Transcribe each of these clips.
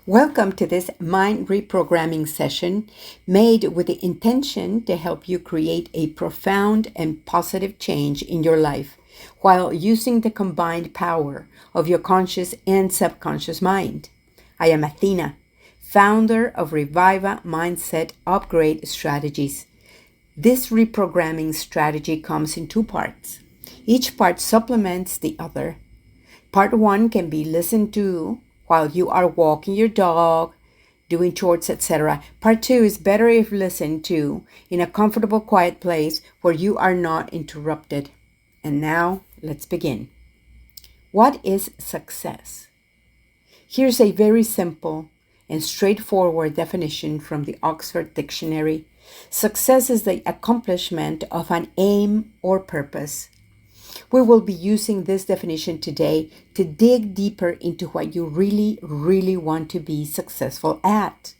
Welcome to this mind reprogramming session made with the intention to help you create a profound and positive change in your life while using the combined power of your conscious and subconscious mind. I am Athena, founder of Reviva Mindset Upgrade Strategies. This reprogramming strategy comes in two parts. Each part supplements the other. Part one can be listened to while you are walking your dog, doing chores, etc. Part two is better if listened to in a comfortable, quiet place where you are not interrupted. And now, let's begin. What is success? Here's a very simple and straightforward definition from the Oxford Dictionary. Success is the accomplishment of an aim or purpose. We will be using this definition today to dig deeper into what you really want to be successful at.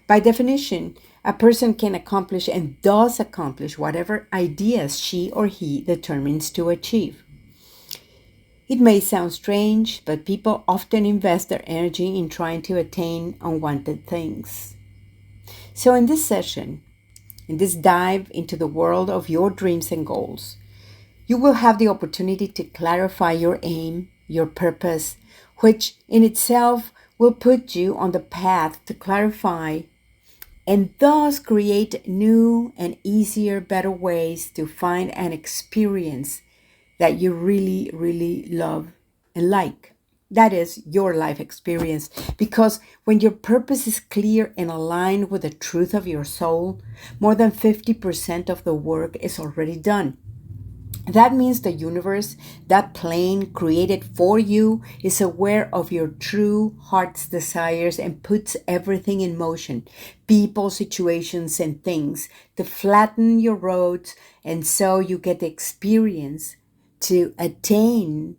By definition, a person can accomplish and does accomplish whatever ideas she or he determines to achieve. It may sound strange, but people often invest their energy in trying to attain unwanted things. So in this session, in this dive into the world of your dreams and goals, you will have the opportunity to clarify your aim, your purpose, which in itself will put you on the path to clarify and thus create new and easier, better ways to find an experience that you really love and like. That is your life experience. Because when your purpose is clear and aligned with the truth of your soul, more than 50% of the work is already done. That means the universe, that plane created for you, is aware of your true heart's desires and puts everything in motion, people, situations, and things to flatten your roads, and so you get the experience to attain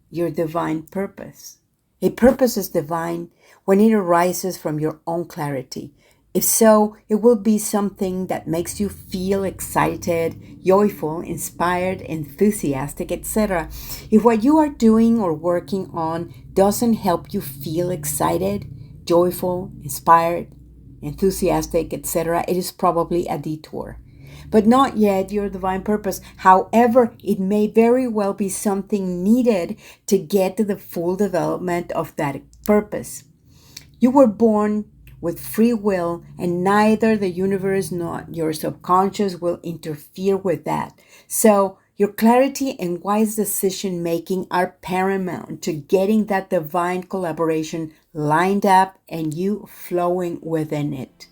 your divine purpose. A purpose is divine when it arises from your own clarity. If so, it will be something that makes you feel excited, joyful, inspired, enthusiastic, etc. If what you are doing or working on doesn't help you feel excited, joyful, inspired, enthusiastic, etc., it is probably a detour, but not yet your divine purpose. However, it may very well be something needed to get to the full development of that purpose. You were born with free will, and neither the universe nor your subconscious will interfere with that. So your clarity and wise decision making are paramount to getting that divine collaboration lined up and you flowing within it.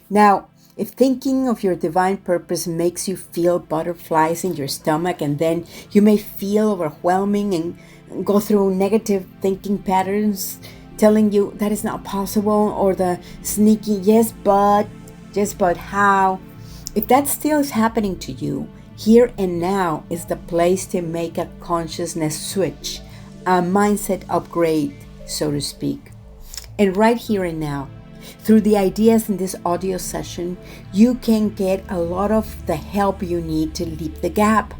Now, if thinking of your divine purpose makes you feel butterflies in your stomach, and then you may feel overwhelming and go through negative thinking patterns telling you that is not possible, or the sneaky yes but how. If that still is happening to you, here and now is the place to make a consciousness switch, a mindset upgrade, so to speak. And right here and now, through the ideas in this audio session, you can get a lot of the help you need to leap the gap,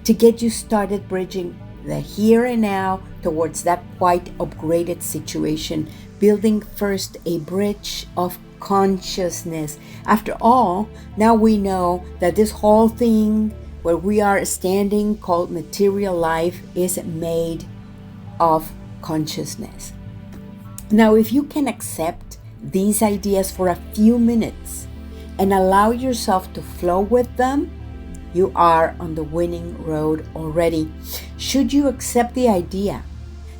to get you started bridging the here and now towards that quite upgraded situation, building first a bridge of consciousness. After all, now we know that this whole thing where we are standing called material life is made of consciousness. Now, if you can accept these ideas for a few minutes and allow yourself to flow with them, you are on the winning road already. Should you accept the idea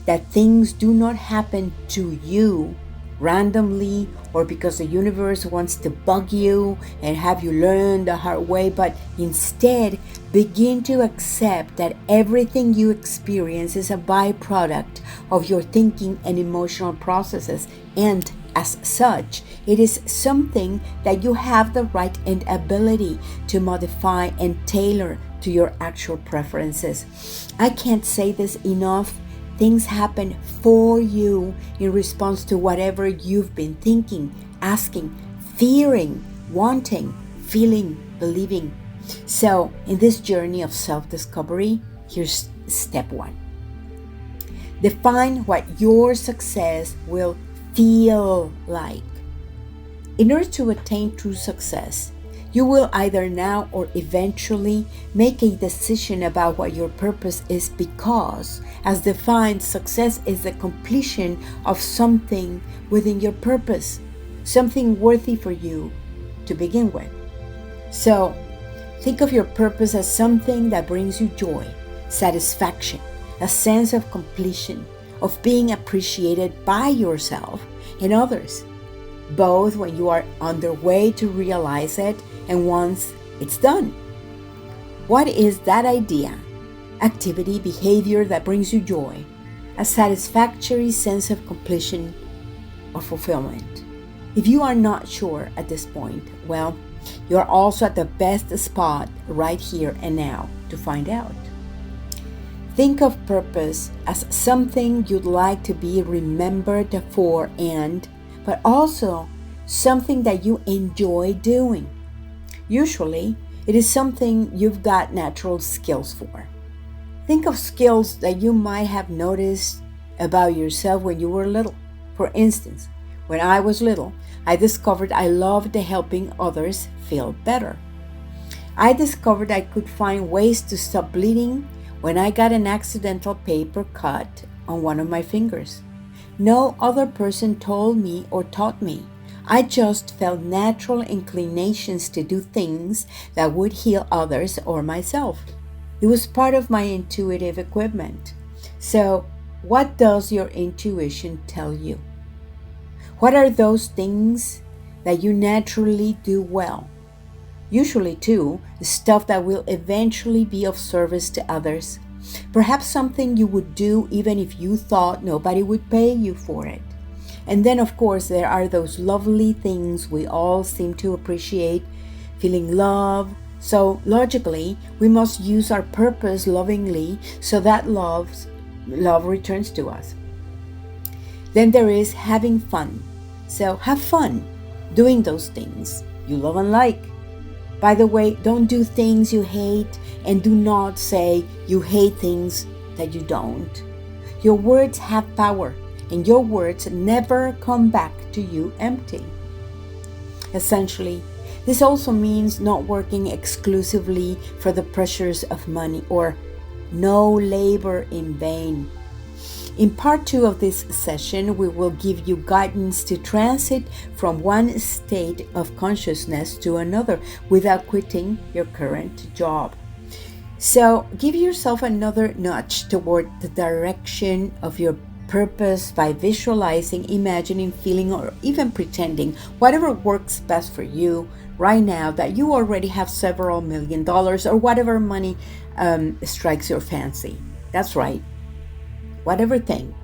that things do not happen to you randomly or because the universe wants to bug you and have you learn the hard way, but instead begin to accept that everything you experience is a byproduct of your thinking and emotional processes, and as such, it is something that you have the right and ability to modify and tailor to your actual preferences. I can't say this enough. Things happen for you in response to whatever you've been thinking, asking, fearing, wanting, feeling, believing. So, in this journey of self-discovery, here's step one. Define what your success will feel like. In order to attain true success, you will either now or eventually make a decision about what your purpose is because, as defined, success is the completion of something within your purpose, something worthy for you to begin with. So, think of your purpose as something that brings you joy, satisfaction, a sense of completion, of being appreciated by yourself and others, both when you are on the way to realize it and once it's done. What is that idea, activity, behavior that brings you joy, a satisfactory sense of completion or fulfillment? If you are not sure at this point, well, you are also at the best spot right here and now to find out. Think of purpose as something you'd like to be remembered for but also something that you enjoy doing. Usually, it is something you've got natural skills for. Think of skills that you might have noticed about yourself when you were little. For instance, when I was little, I discovered I loved helping others feel better. I discovered I could find ways to stop bleeding when I got an accidental paper cut on one of my fingers. No other person told me or taught me. I just felt natural inclinations to do things that would heal others or myself. It was part of my intuitive equipment. So, what does your intuition tell you? What are those things that you naturally do well? Usually, too, stuff that will eventually be of service to others. Perhaps something you would do even if you thought nobody would pay you for it. And then, of course, there are those lovely things we all seem to appreciate, feeling love. So, logically, we must use our purpose lovingly so that love returns to us. Then there is having fun. So, have fun doing those things you love and like. By the way, don't do things you hate, and do not say you hate things that you don't. Your words have power, and your words never come back to you empty. Essentially, this also means not working exclusively for the pressures of money or no labor in vain. In part 2 of this session, we will give you guidance to transit from one state of consciousness to another without quitting your current job. So, give yourself another nudge toward the direction of your purpose by visualizing, imagining, feeling, or even pretending, whatever works best for you right now, that you already have several $1 million or whatever money strikes your fancy. That's right. Whatever thing.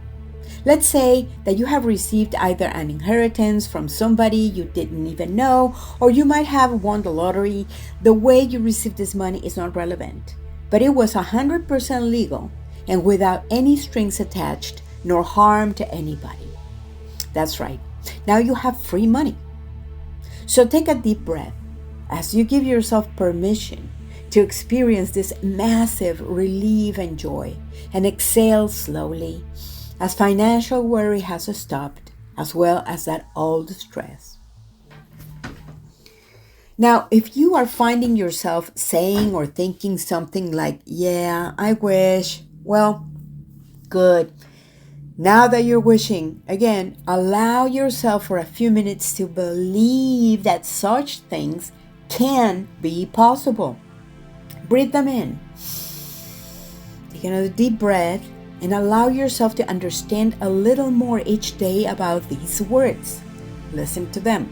Let's say that you have received either an inheritance from somebody you didn't even know, or you might have won the lottery. The way you received this money is not relevant, but it was 100% legal and without any strings attached nor harm to anybody. That's right. Now you have free money. So take a deep breath as you give yourself permission to experience this massive relief and joy, and exhale slowly as financial worry has stopped, as well as that old stress. Now, if you are finding yourself saying or thinking something like, yeah, I wish, well, good. Now that you're wishing, again, allow yourself for a few minutes to believe that such things can be possible. Breathe them in. Take another deep breath and allow yourself to understand a little more each day about these words. Listen to them.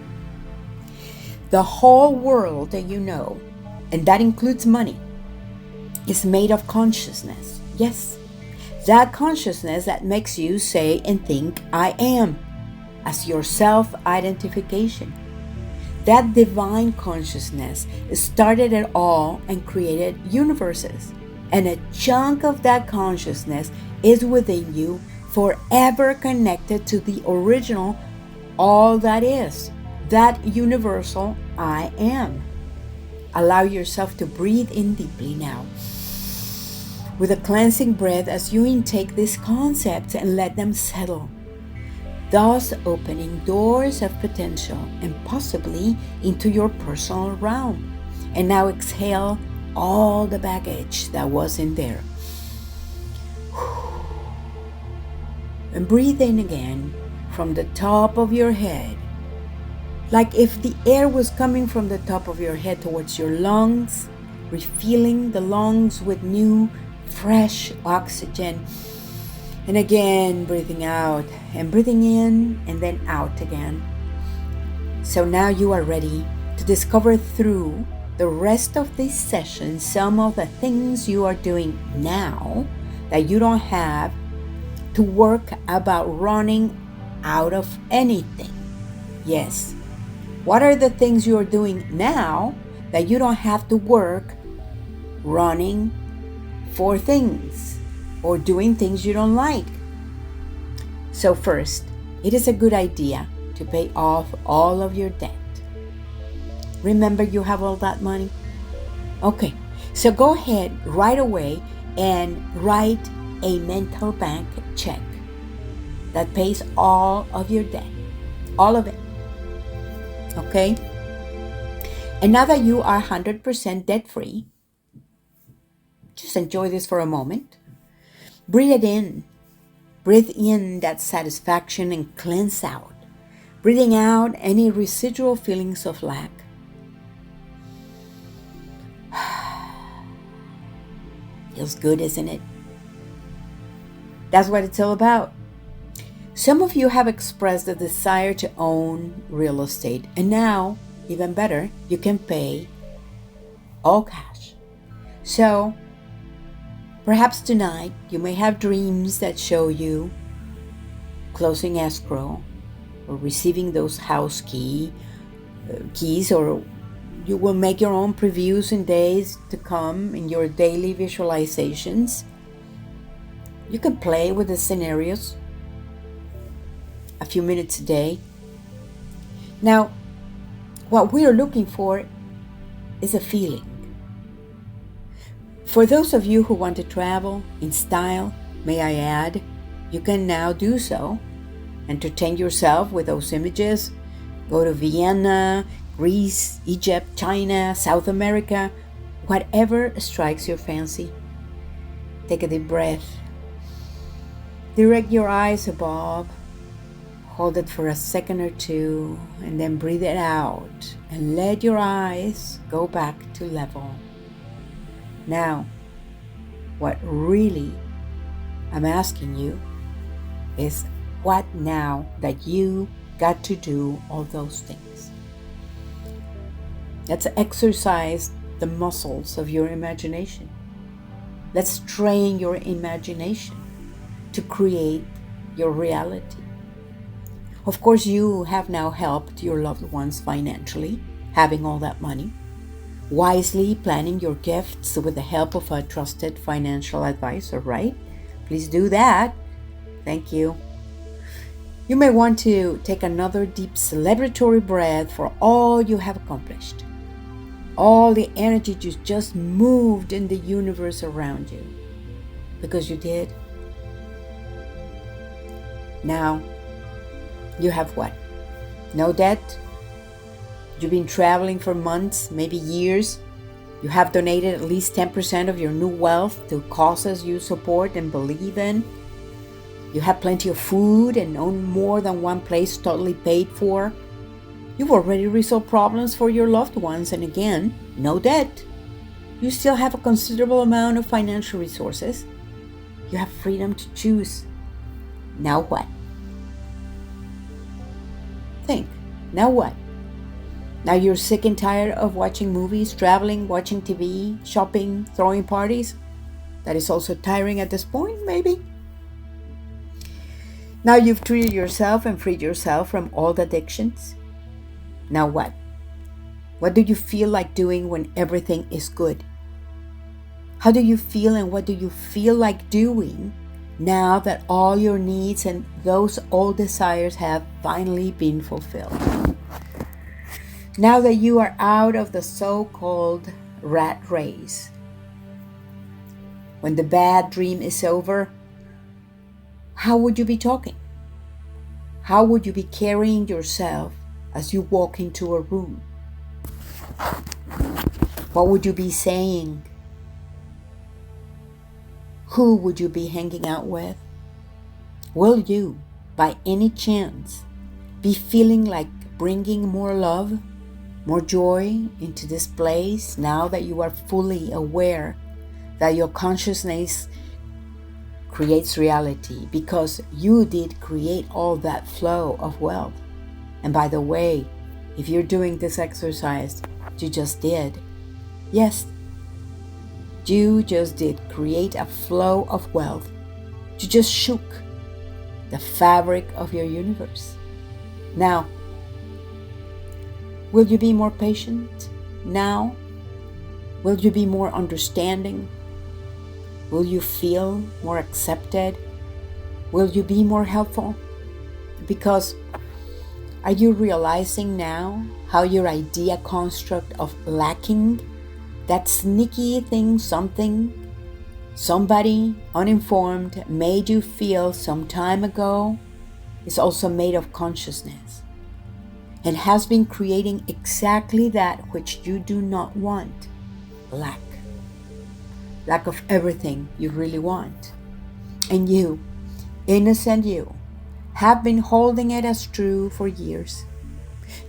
The whole world that you know, and that includes money, is made of consciousness. Yes, that consciousness that makes you say and think, I am, as your self-identification. That divine consciousness started it all and created universes. And a chunk of that consciousness is within you, forever connected to the original, all that is, that universal I am. Allow yourself to breathe in deeply now, with a cleansing breath as you intake these concepts and let them settle. thus opening doors of potential and possibly into your personal realm. And now exhale all the baggage that was in there. And breathe in again from the top of your head, like if the air was coming from the top of your head towards your lungs, refilling the lungs with new, fresh oxygen. And again, breathing out and breathing in and then out again. So now you are ready to discover through the rest of this session some of the things you are doing now that you don't have to work about running out of anything. Yes. What are the things you are doing now that you don't have to work running for things or doing things you don't like? So first, it is a good idea to pay off all of your debt. Remember, you have all that money? Okay, so go ahead right away and write a mental bank check that pays all of your debt, all of it. Okay? And now that you are 100% debt-free, just enjoy this for a moment. Breathe it in. Breathe in that satisfaction and cleanse out. Breathing out any residual feelings of lack. Feels good, isn't it? That's what it's all about. Some of you have expressed the desire to own real estate, and now, even better, you can pay all cash. So, perhaps tonight you may have dreams that show you closing escrow or receiving those house keys, or you will make your own previews in days to come in your daily visualizations. You can play with the scenarios a few minutes a day. Now, what we are looking for is a feeling. For those of you who want to travel in style, may I add, you can now do so. Entertain yourself with those images. Go to Vienna, Greece, Egypt, China, South America, whatever strikes your fancy. Take a deep breath. Direct your eyes above. Hold it for a second or two, and then breathe it out and let your eyes go back to level. Now, what really I'm asking you is, what now that you got to do all those things? Let's exercise the muscles of your imagination. Let's train your imagination to create your reality. Of course, you have now helped your loved ones financially, having all that money, wisely planning your gifts with the help of a trusted financial advisor, right? Please do that. Thank you. You may want to take another deep celebratory breath for all you have accomplished, all the energy you just moved in the universe around you, because you did. Now, you have what? No debt? You've been traveling for months, maybe years. You have donated at least 10% of your new wealth to causes you support and believe in. You have plenty of food and own more than one place totally paid for. You've already resolved problems for your loved ones, and again, no debt. You still have a considerable amount of financial resources. You have freedom to choose. Now what? Think. Now what? Now you're sick and tired of watching movies, traveling, watching TV, shopping, throwing parties? That is also tiring at this point, maybe? Now you've treated yourself and freed yourself from all the addictions? Now what? What do you feel like doing when everything is good? How do you feel, and what do you feel like doing now that all your needs and those old desires have finally been fulfilled? Now that you are out of the so-called rat race, when the bad dream is over, how would you be talking? How would you be carrying yourself as you walk into a room? What would you be saying? Who would you be hanging out with? Will you, by any chance, be feeling like bringing more love, more joy into this place now that you are fully aware that your consciousness creates reality, because you did create all that flow of wealth? And by the way, if you're doing this exercise, you just did. Yes, you just did create a flow of wealth. You just shook the fabric of your universe. Now, will you be more patient now? Will you be more understanding? Will you feel more accepted? Will you be more helpful? Because are you realizing now how your idea construct of lacking, that sneaky thing, somebody uninformed made you feel some time ago, is also made of consciousness and has been creating exactly that which you do not want? Lack of everything you really want. And you, innocent you, have been holding it as true for years,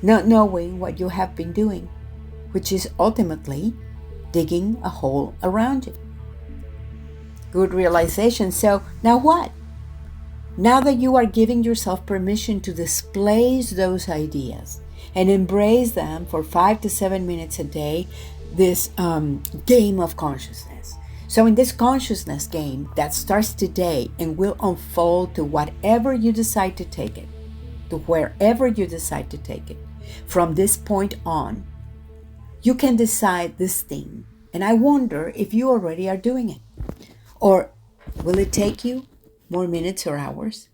not knowing what you have been doing, which is ultimately digging a hole around you. Good realization. So now what? Now that you are giving yourself permission to displace those ideas and embrace them for 5 to 7 minutes a day, this game of consciousness. So in this consciousness game that starts today and will unfold to whatever you decide to take it, to wherever you decide to take it, from this point on, you can decide this thing. And I wonder if you already are doing it. Or will it take you more minutes or hours?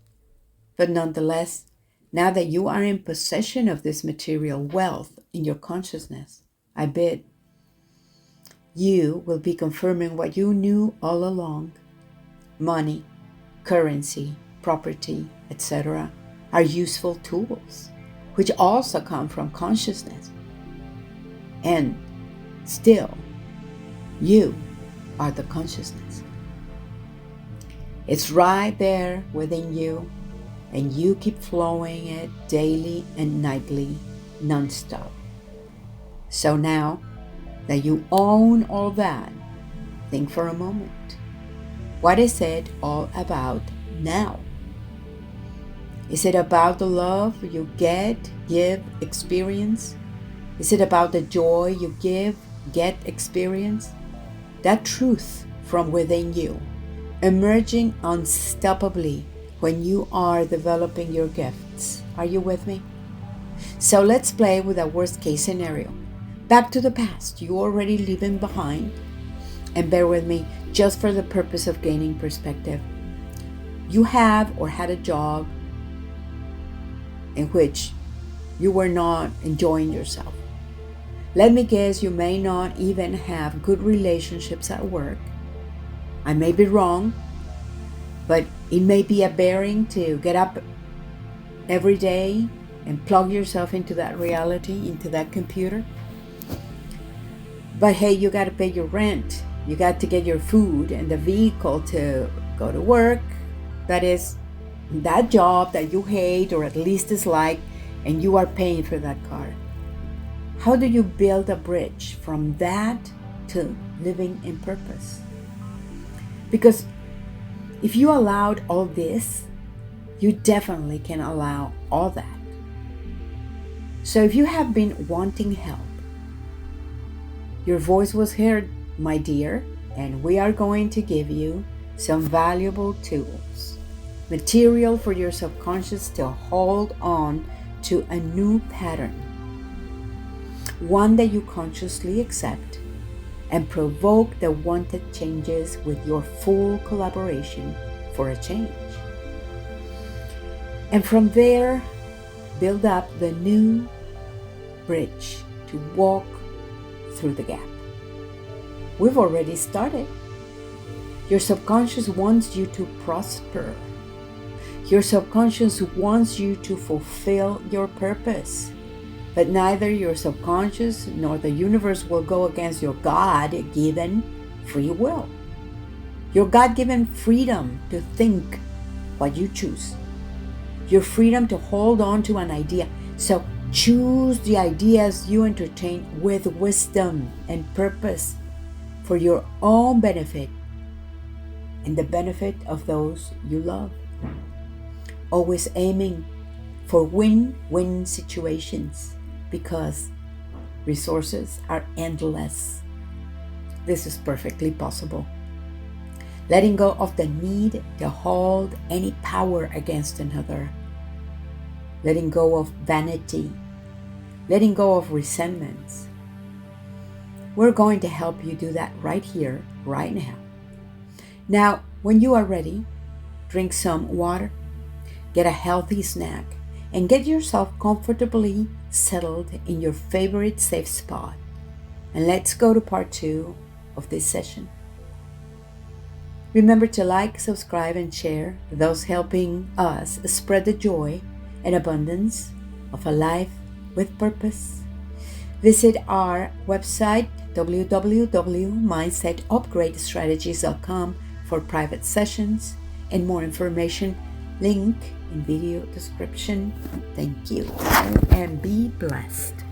But nonetheless, now that you are in possession of this material wealth in your consciousness, I bet you will be confirming what you knew all along. Money, currency, property, etc. are useful tools, which also come from consciousness. And still, you are the consciousness. It's right there within you, and you keep flowing it daily and nightly, nonstop. So now that you own all that, think for a moment. What is it all about now? Is it about the love you get, give, experience? Is it about the joy you give, get, experience? That truth from within you, emerging unstoppably when you are developing your gifts. Are you with me? So let's play with a worst case scenario. Back to the past you already leaving behind. And bear with me just for the purpose of gaining perspective. You have or had a job in which you were not enjoying yourself. Let me guess, you may not even have good relationships at work. I may be wrong, but it may be a bearing to get up every day and plug yourself into that reality, into that computer. But hey, you got to pay your rent. You got to get your food and the vehicle to go to work. That is that job that you hate or at least dislike, and you are paying for that car. How do you build a bridge from that to living in purpose? Because if you allowed all this, you definitely can allow all that. So if you have been wanting help, your voice was heard, my dear, and we are going to give you some valuable tools, material for your subconscious to hold on to a new pattern, one that you consciously accept, and provoke the wanted changes with your full collaboration for a change. And from there, build up the new bridge to walk through the gap. We've already started. Your subconscious wants you to prosper. Your subconscious wants you to fulfill your purpose, but neither your subconscious nor the universe will go against your God-given free will. Your God-given freedom to think what you choose. Your freedom to hold on to an idea. So choose the ideas you entertain with wisdom and purpose for your own benefit and the benefit of those you love. Always aiming for win-win situations because resources are endless. This is perfectly possible. Letting go of the need to hold any power against another. Letting go of vanity. Letting go of resentments. We're going to help you do that right here, right now. Now, when you are ready, drink some water, get a healthy snack, and get yourself comfortably settled in your favorite safe spot. And let's go to part 2 of this session. Remember to like, subscribe, and share, those helping us spread the joy and abundance of a life with purpose. Visit our website, www.mindsetupgradestrategies.com, for private sessions and more information. Link in video description. Thank you and be blessed.